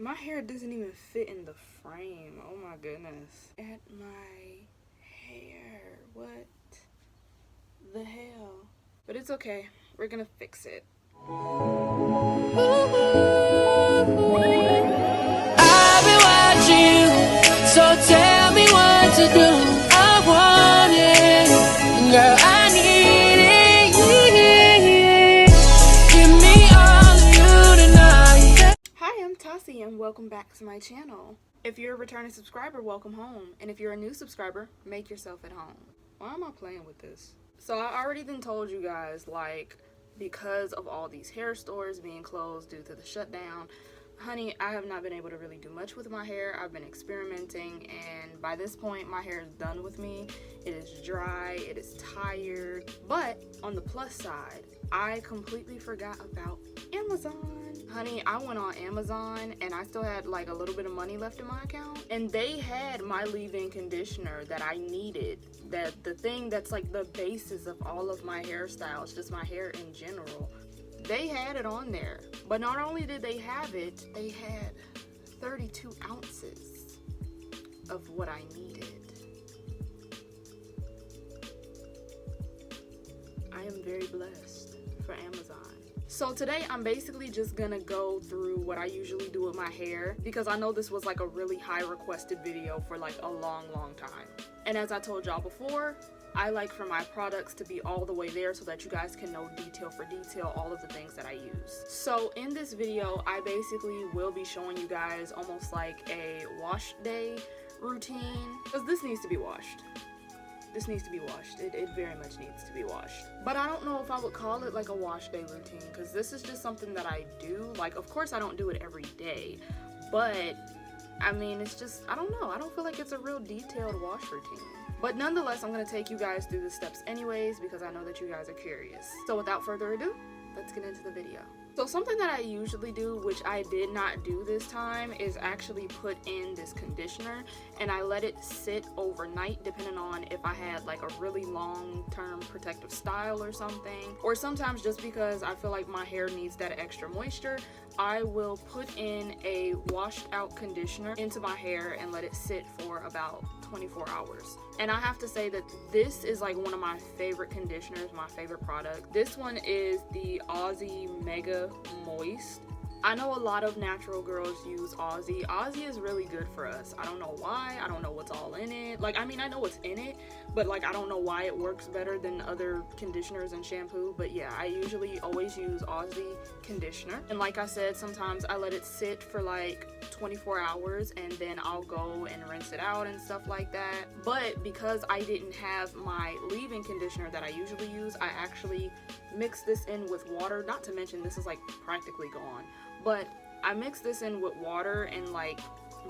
My hair doesn't even fit in the frame. Oh my goodness. At my hair. What the hell? But it's okay. We're gonna fix it. I've been watching you, so tell me what to do. I want it, girl, I need it. Give me all of you tonight. Hi, I'm Tassie and welcome back to my channel. If you're a returning subscriber, welcome home. And if you're a new subscriber, make yourself at home. Why am I playing with this? So I already then told you guys, like, because of all these hair stores being closed due to the shutdown, honey, I have not been able to really do much with my hair. I've been experimenting, and by this point my hair is done with me. It is dry, it is tired. But on the plus side, I completely forgot about Amazon. Honey, I went on Amazon and I still had like a little bit of money left in my account, and they had my leave-in conditioner that I needed, that the thing that's like the basis of all of my hairstyles, just my hair in general. They had it on there, but not only did they have it, they had 32 ounces of what I needed. I am very blessed for Amazon. So today I'm basically just gonna go through what I usually do with my hair, because I know this was like a really high requested video for like a long time. And as I told y'all before, I like for my products to be all the way there so that you guys can know detail for detail all of the things that I use. So in this video, I basically will be showing you guys almost like a wash day routine, because this needs to be washed. This needs to be washed. It very much needs to be washed. But I don't know if I would call it like a wash day routine, because this is just something that I do. Like, of course I don't do it every day, but I mean, it's just, I don't know. I don't feel like it's a real detailed wash routine. But nonetheless, I'm going to take you guys through the steps anyways, because I know that you guys are curious. So without further ado, let's get into the video. So something that I usually do, which I did not do this time, is actually put in this conditioner and I let it sit overnight, depending on if I had like a really long-term protective style or something. Or sometimes just because I feel like my hair needs that extra moisture, I will put in a washed out conditioner into my hair and let it sit for about 24 hours. And I have to say that this is like one of my favorite conditioners, my favorite product. This one is the Aussie Mega Moist. I know a lot of natural girls use Aussie. Aussie is really good for us. I don't know why. I don't know what's all in it. Like, I mean, I know what's in it, but like, I don't know why it works better than other conditioners and shampoo. But yeah, I usually always use Aussie conditioner. And like I said, sometimes I let it sit for like 24 hours and then I'll go and rinse it out and stuff like that. But because I didn't have my leave-in conditioner that I usually use, I actually mixed this in with water. Not to mention, this is like practically gone. But I mixed this in with water and like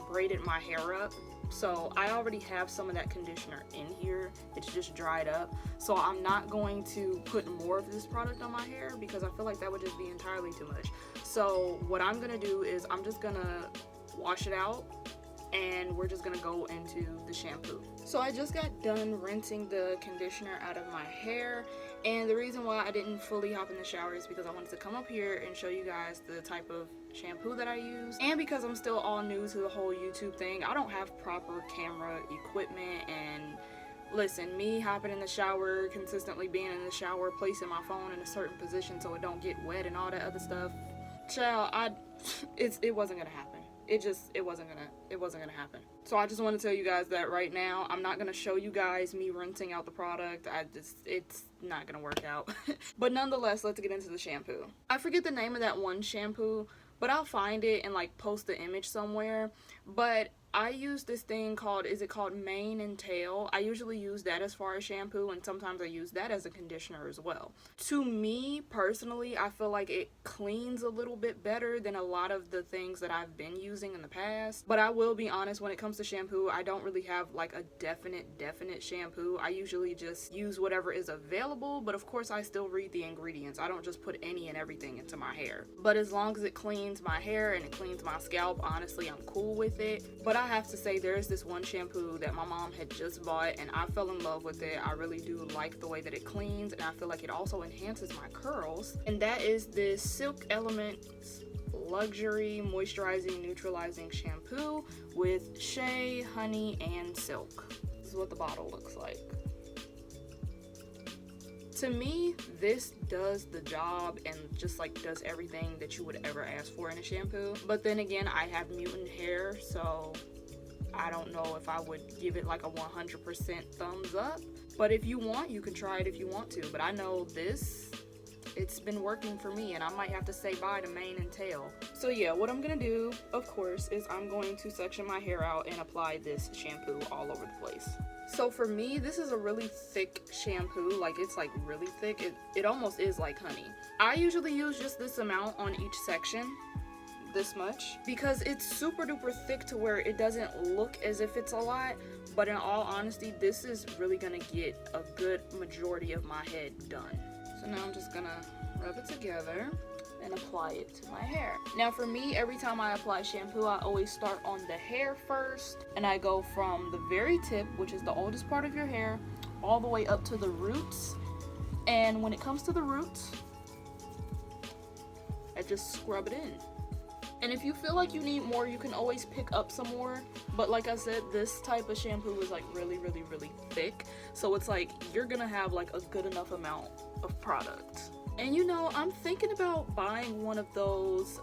braided my hair up. So I already have some of that conditioner in here. It's just dried up. So I'm not going to put more of this product on my hair because I feel like that would just be entirely too much. So what I'm gonna do is I'm just gonna wash it out and we're just gonna go into the shampoo. So I just got done rinsing the conditioner out of my hair, and the reason why I didn't fully hop in the shower is because I wanted to come up here and show you guys the type of shampoo that I use, and because I'm still all new to the whole YouTube thing. I don't have proper camera equipment, and listen, me hopping in the shower, consistently being in the shower, placing my phone in a certain position so it don't get wet and all that other stuff, child, it wasn't gonna happen. It wasn't gonna happen. So I just want to tell you guys that right now, I'm not gonna show you guys me rinsing out the product. It's not gonna work out. But nonetheless, let's get into the shampoo. I forget the name of that one shampoo, but I'll find it and like post the image somewhere. But I use this thing called, is it called Mane and Tail? I usually use that as far as shampoo, and sometimes I use that as a conditioner as well. To me, personally, I feel like it cleans a little bit better than a lot of the things that I've been using in the past. But I will be honest, when it comes to shampoo, I don't really have like a definite shampoo. I usually just use whatever is available, but of course I still read the ingredients. I don't just put any and everything into my hair. But as long as it cleans my hair and it cleans my scalp, honestly, I'm cool with it. But I have to say, there's this one shampoo that my mom had just bought and I fell in love with it. I really do like the way that it cleans, and I feel like it also enhances my curls, and that is this Silk Elements Luxury Moisturizing Neutralizing Shampoo with shea, honey, and silk. This is what the bottle looks like. To me, this does the job and just like does everything that you would ever ask for in a shampoo. But then again, I have mutant hair, so I don't know if I would give it like a 100% thumbs up. But if you want, you can try it if you want to. But I know this, it's been working for me, and I might have to say bye to mane and tail. So yeah, what I'm gonna do, of course, is I'm going to section my hair out and apply this shampoo all over the place. So for me, this is a really thick shampoo. Like, it's like really thick. It almost is like honey. I usually use just this amount on each section, this much, because it's super duper thick to where it doesn't look as if it's a lot. But in all honesty, this is really gonna get a good majority of my head done. So now I'm just gonna rub it together and apply it to my hair. Now for me, every time I apply shampoo, I always start on the hair first, and I go from the very tip, which is the oldest part of your hair, all the way up to the roots. And when it comes to the roots, I just scrub it in. And if you feel like you need more, you can always pick up some more. But like I said, this type of shampoo is like really, really, really thick. So it's like you're gonna have like a good enough amount of product. And you know, I'm thinking about buying one of those,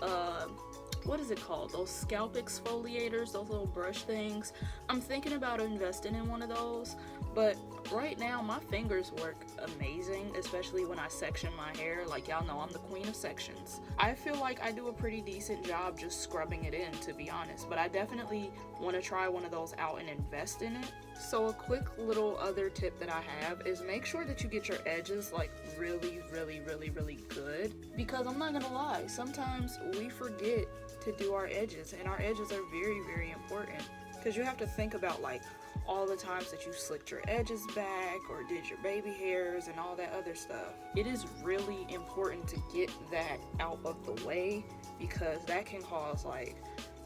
what is it called? Those scalp exfoliators, those little brush things. I'm thinking about investing in one of those. But right now, my fingers work amazing, especially when I section my hair. Like, y'all know I'm the queen of sections. I feel like I do a pretty decent job just scrubbing it in, to be honest. But I definitely want to try one of those out and invest in it. So a quick little other tip that I have is make sure that you get your edges like really, really, really, really good. Because I'm not gonna lie, sometimes we forget to do our edges, and our edges are very, very important. Because you have to think about like all the times that you slicked your edges back or did your baby hairs and all that other stuff. It is really important to get that out of the way, because that can cause like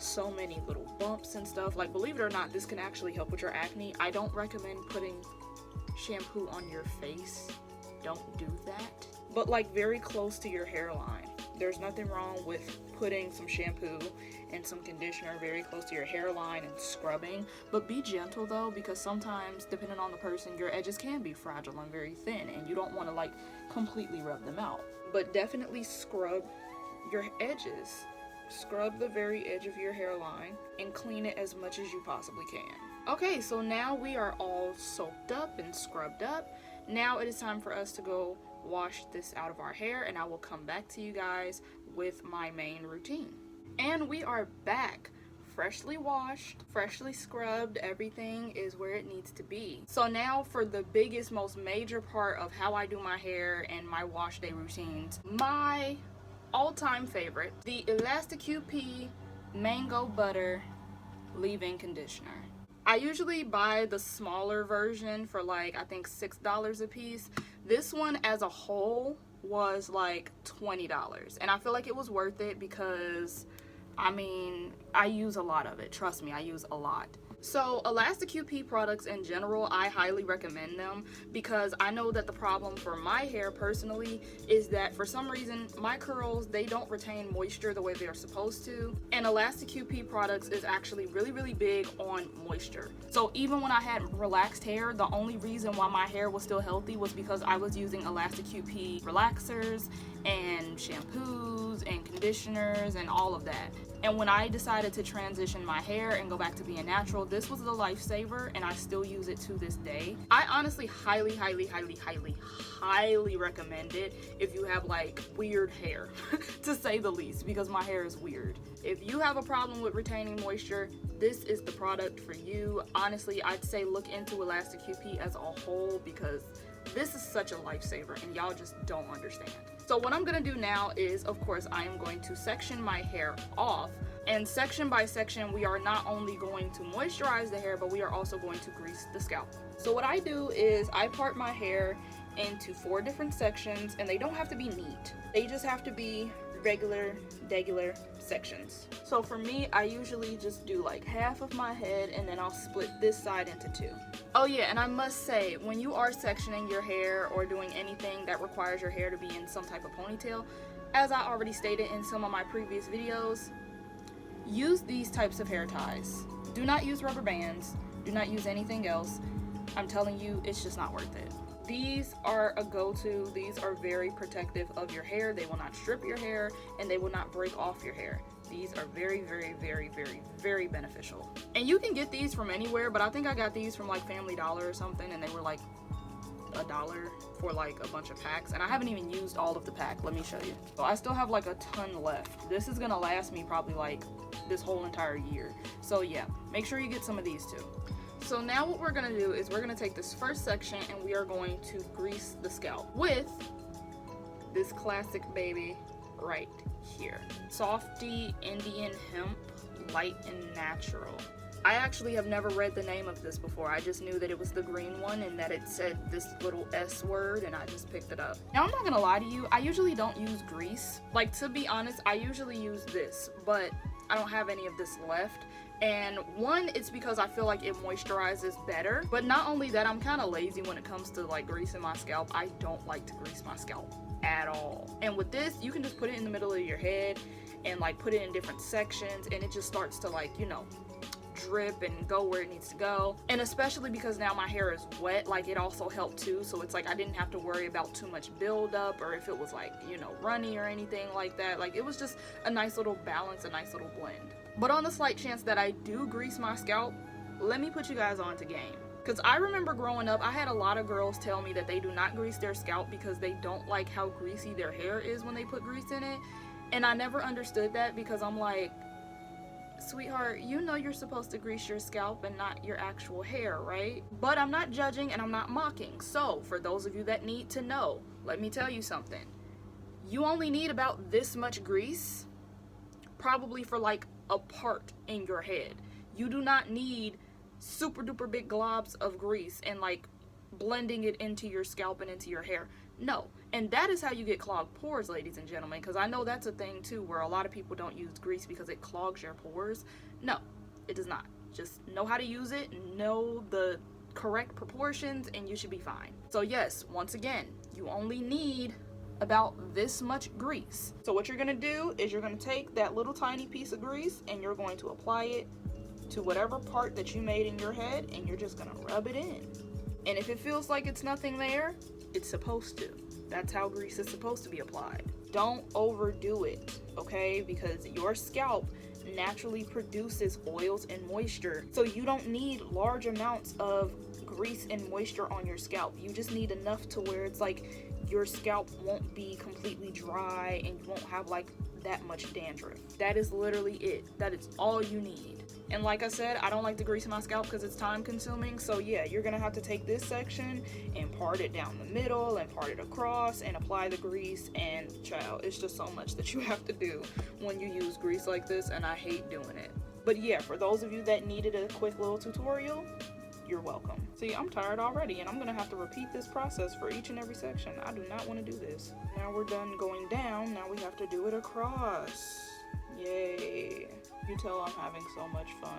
so many little bumps and stuff. Like, believe it or not, this can actually help with your acne. I don't recommend putting shampoo on your face. Don't do that. But like very close to your hairline. There's nothing wrong with putting some shampoo and some conditioner very close to your hairline and scrubbing. But be gentle though, because sometimes, depending on the person, your edges can be fragile and very thin, and you don't want to like completely rub them out. But definitely scrub your edges. Scrub the very edge of your hairline and clean it as much as you possibly can. Okay, so now we are all soaked up and scrubbed up. Now it is time for us to go wash this out of our hair, and I will come back to you guys with my main routine. And we are back, freshly washed, freshly scrubbed. Everything is where it needs to be. So now for the biggest, most major part of how I do my hair and my wash day routines, my all-time favorite, the ElastiQP Mango Butter Leave-In Conditioner. I usually buy the smaller version for like, I think $6 a piece. This one as a whole was like $20, and I feel like it was worth it because, I mean, I use a lot of it. Trust me, I use a lot. So ElastiQP products in general, I highly recommend them, because I know that the problem for my hair personally is that for some reason my curls, they don't retain moisture the way they're supposed to, and ElastiQP products is actually really, really big on moisture. So even when I had relaxed hair, the only reason why my hair was still healthy was because I was using ElastiQP relaxers and shampoos and conditioners and all of that. And when I decided to transition my hair and go back to being natural, this was the lifesaver, and I still use it to this day. I honestly highly, highly, highly, highly, highly recommend it if you have like weird hair, to say the least, because my hair is weird. If you have a problem with retaining moisture, this is the product for you. Honestly, I'd say look into ElastiQP as a whole, because this is such a lifesaver and y'all just don't understand. So what I'm gonna do now is, of course, I am going to section my hair off, and section by section, we are not only going to moisturize the hair, but we are also going to grease the scalp. So what I do is I part my hair into 4 different sections, and they don't have to be neat. They just have to be regular sections. So for me, I usually just do like half of my head, and then I'll split this side into 2. Oh yeah, and I must say, when you are sectioning your hair or doing anything that requires your hair to be in some type of ponytail, As I already stated in some of my previous videos, use these types of hair ties. Do not use rubber bands. Do not use anything else. I'm telling you, it's just not worth it. These are a go-to. These are very protective of your hair. They will not strip your hair and they will not break off your hair. These are very, very, very, very, very beneficial. And you can get these from anywhere, but I think I got these from like Family Dollar or something, and they were like $1 for like a bunch of packs, and I haven't even used all of the pack. Let me show you. So I still have like a ton left. This is gonna last me probably like this whole entire year. So yeah, make sure you get some of these too. So now what we're gonna do is we're gonna take this first section and we are going to grease the scalp with this classic baby right here. Softy Indian Hemp Light and Natural. I actually have never read the name of this before. I just knew that it was the green one and that it said this little S word, and I just picked it up. Now I'm not gonna lie to you, I usually don't use grease. Like, to be honest, I usually use this, but I don't have any of this left. And one, it's because I feel like it moisturizes better. But not only that, I'm kind of lazy when it comes to like greasing my scalp. I don't like to grease my scalp at all. And with this, you can just put it in the middle of your head and like put it in different sections, and it just starts to like, you know, drip and go where it needs to go. And especially because now my hair is wet, like it also helped too. So it's like I didn't have to worry about too much buildup or if it was like, you know, runny or anything like that. Like it was just a nice little balance, a nice little blend. But on the slight chance that I do grease my scalp, let me put you guys on to game. Because I remember growing up, I had a lot of girls tell me that they do not grease their scalp because they don't like how greasy their hair is when they put grease in it. And I never understood that, because I'm like, sweetheart, you know you're supposed to grease your scalp and not your actual hair, right? But I'm not judging and I'm not mocking. So for those of you that need to know, let me tell you something. You only need about this much grease, probably for like a part in your head. You do not need super duper big globs of grease and like blending it into your scalp and into your hair. No. And that is how you get clogged pores, ladies and gentlemen, because I know that's a thing too, where a lot of people don't use grease because it clogs your pores. No, it does not. Just know how to use it, know the correct proportions, and you should be fine. So yes, once again, you only need about this much grease. So what you're gonna do is you're gonna take that little tiny piece of grease and you're going to apply it to whatever part that you made in your head, and you're just gonna rub it in. And if it feels like it's nothing there, it's supposed to. That's how grease is supposed to be applied. Don't overdo it, okay? Because your scalp naturally produces oils and moisture. So you don't need large amounts of grease and moisture on your scalp. You just need enough to where it's like your scalp won't be completely dry and you won't have like that much dandruff. That is literally it. That is all you need. And like I said, I don't like to grease my scalp because it's time consuming. So yeah, you're gonna have to take this section and part it down the middle and part it across and apply the grease. And child, it's just so much that you have to do when you use grease like this, and I hate doing it. But yeah, for those of you that needed a quick little tutorial, you're welcome. See, I'm tired already and I'm gonna have to repeat this process for each and every section. I do not want to do this. Now we're done going down, now we have to do it across. Yay. You tell I'm having so much fun.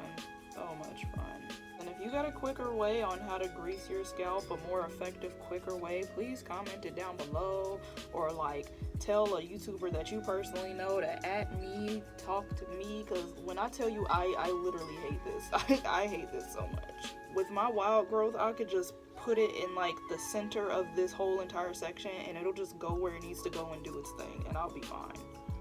So much fun. And if you got a quicker way on how to grease your scalp, a more effective, quicker way, please comment it down below, or like tell a YouTuber that you personally know to @ me, talk to me, because when I tell you I literally hate this. I hate this so much. With my wild growth, I could just put it in like the center of this whole entire section and it'll just go where it needs to go and do its thing, and I'll be fine.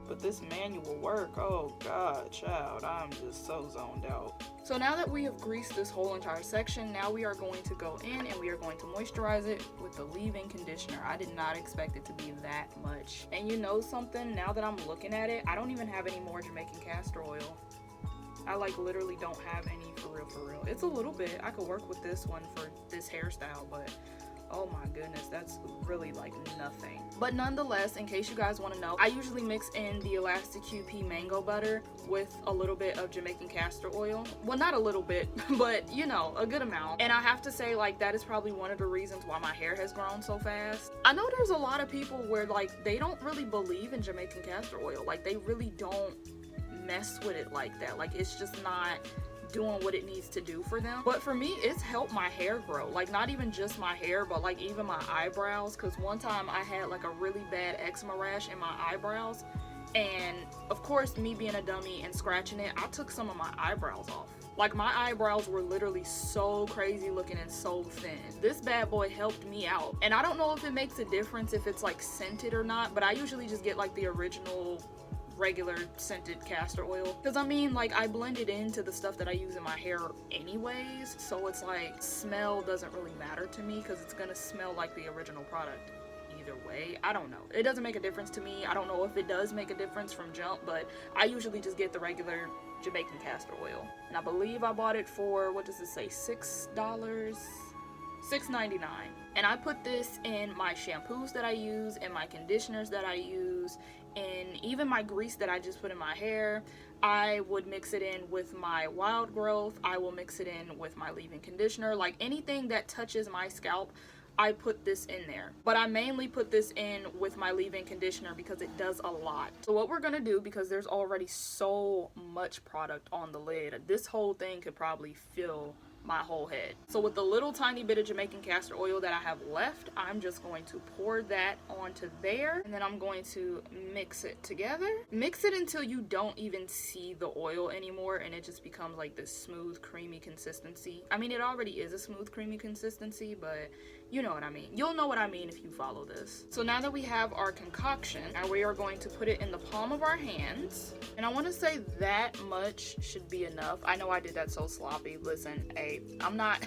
But this manual work, oh god, child, I'm just so zoned out. So now that we have greased this whole entire section, now we are going to go in and we are going to moisturize it with the leave-in conditioner. I did not expect it to be that much. And you know something, now that I'm looking at it, I don't even have any more Jamaican castor oil. I like literally don't have any for real. It's a little bit. I could work with this one for this hairstyle, but oh my goodness, that's really like nothing. But nonetheless, in case you guys want to know, I usually mix in the Elastic QP mango butter with a little bit of Jamaican castor oil. Well, not a little bit, but you know, a good amount. And I have to say, like, that is probably one of the reasons why my hair has grown so fast. I know there's a lot of people where like they don't really believe in Jamaican castor oil. Like they really don't mess with it like that. Like it's just not doing what it needs to do for them. But for me, it's helped my hair grow. Like, not even just my hair, but like even my eyebrows. Because one time I had like a really bad eczema rash in my eyebrows, and of course, me being a dummy and scratching it, I took some of my eyebrows off. Like, my eyebrows were literally so crazy looking and so thin. This bad boy helped me out. And I don't know if it makes a difference if it's like scented or not, but I usually just get like the original regular scented castor oil, because I mean, like, I blend it into the stuff that I use in my hair anyways, so it's like smell doesn't really matter to me because it's gonna smell like the original product either way. I don't know, it doesn't make a difference to me. I don't know if it does make a difference from jump, but I usually just get the regular Jamaican castor oil, and I believe I bought it for, what does it say, $6, $6.99. And I put this in my shampoos that I use, in my conditioners that I use, and even my grease that I just put in my hair. I would mix it in with my Wild Growth. I will mix it in with my leave-in conditioner. Like, anything that touches my scalp, I put this in there. But I mainly put this in with my leave-in conditioner because it does a lot. So what we're gonna do, because there's already so much product on the lid, this whole thing could probably fill my whole head. So with the little tiny bit of Jamaican castor oil that I have left, I'm just going to pour that onto there, and then I'm going to mix it together. Mix it until you don't even see the oil anymore, and it just becomes like this smooth, creamy consistency. I mean, it already is a smooth, creamy consistency, but you know what I mean. You'll know what I mean if you follow this. So now that we have our concoction, now we are going to put it in the palm of our hands. And I want to say that much should be enough. I know I did that so sloppy. Listen, hey, I'm not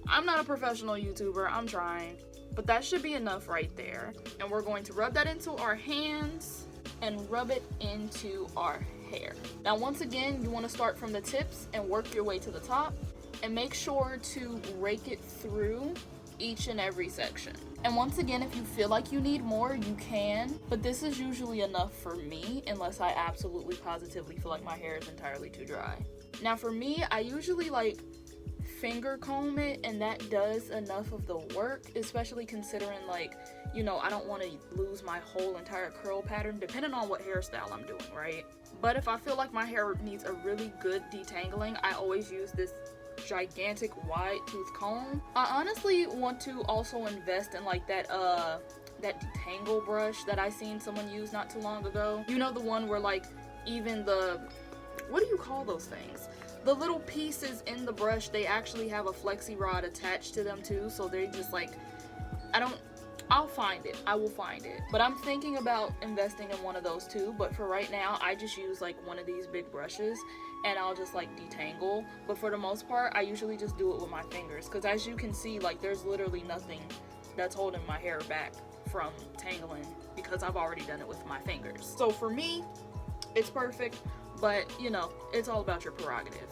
a professional YouTuber. I'm trying. But that should be enough right there. And we're going to rub that into our hands and rub it into our hair. Now, once again, you want to start from the tips and work your way to the top. And make sure to rake it through each and every section. And once again, if you feel like you need more, you can, but this is usually enough for me unless I absolutely positively feel like my hair is entirely too dry. Now for me, I usually like finger comb it, and that does enough of the work, especially considering, like, you know, I don't want to lose my whole entire curl pattern depending on what hairstyle I'm doing, right? But if I feel like my hair needs a really good detangling, I always use this gigantic wide tooth comb. I honestly want to also invest in like that detangle brush that I seen someone use not too long ago. You know, the one where like even the, what do you call those things? The little pieces in the brush, they actually have a flexi rod attached to them too, so they just like, I'll find it. I will find it. But I'm thinking about investing in one of those too, but for right now, I just use like one of these big brushes and I'll just like detangle. But for the most part, I usually just do it with my fingers, because as you can see, like, there's literally nothing that's holding my hair back from tangling because I've already done it with my fingers. So for me, it's perfect, but you know, it's all about your prerogative.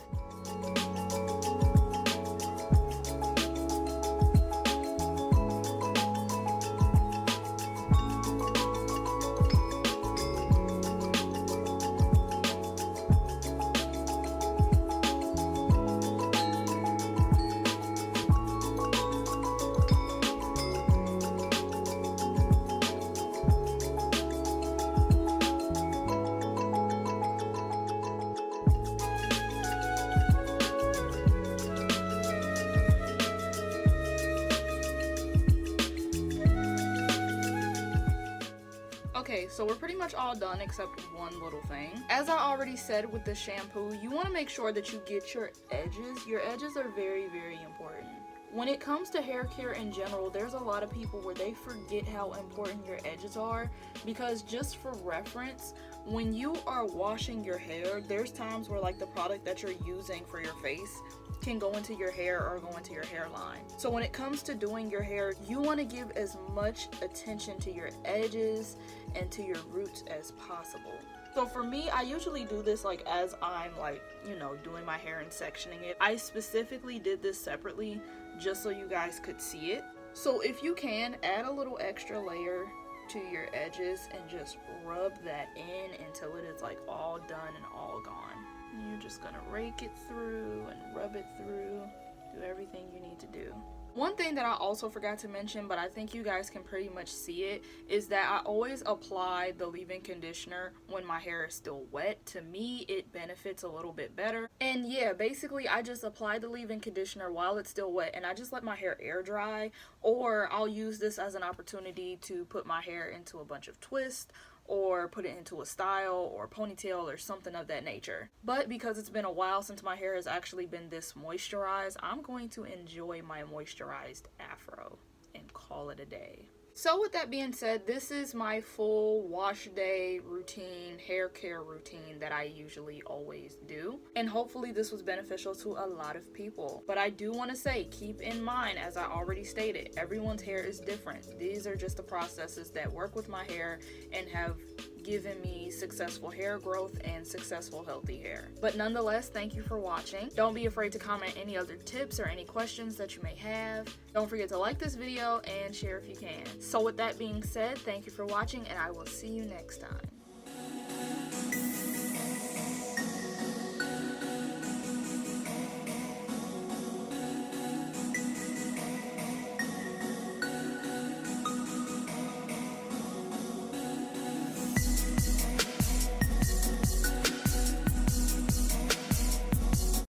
Okay, so we're pretty much all done except one little thing. As I already said with the shampoo, you want to make sure that you get your edges. Your edges are very, very important. When it comes to hair care in general, there's a lot of people where they forget how important your edges are, because just for reference, when you are washing your hair, there's times where like the product that you're using for your face can go into your hair or go into your hairline. So when it comes to doing your hair, you want to give as much attention to your edges and to your roots as possible. So for me, I usually do this like as I'm like, you know, doing my hair and sectioning it. I specifically did this separately just so you guys could see it. So if you can, add a little extra layer to your edges and just rub that in until it is like all done and all gone. And you're just gonna rake it through and rub it through, do everything you need to do. One thing that I also forgot to mention, but I think you guys can pretty much see it, is that I always apply the leave-in conditioner when my hair is still wet. To me, it benefits a little bit better. And yeah, basically I just apply the leave-in conditioner while it's still wet, and I just let my hair air dry, or I'll use this as an opportunity to put my hair into a bunch of twists, or put it into a style or ponytail or something of that nature. But because it's been a while since my hair has actually been this moisturized, I'm going to enjoy my moisturized afro and call it a day. So with that being said, this is my full wash day routine, hair care routine that I usually always do. And hopefully this was beneficial to a lot of people. But I do want to say, keep in mind, as I already stated, everyone's hair is different. These are just the processes that work with my hair and have given me successful hair growth and successful healthy hair. But nonetheless, thank you for watching. Don't be afraid to comment any other tips or any questions that you may have. Don't forget to like this video and share if you can. So with that being said, thank you for watching, and I will see you next time.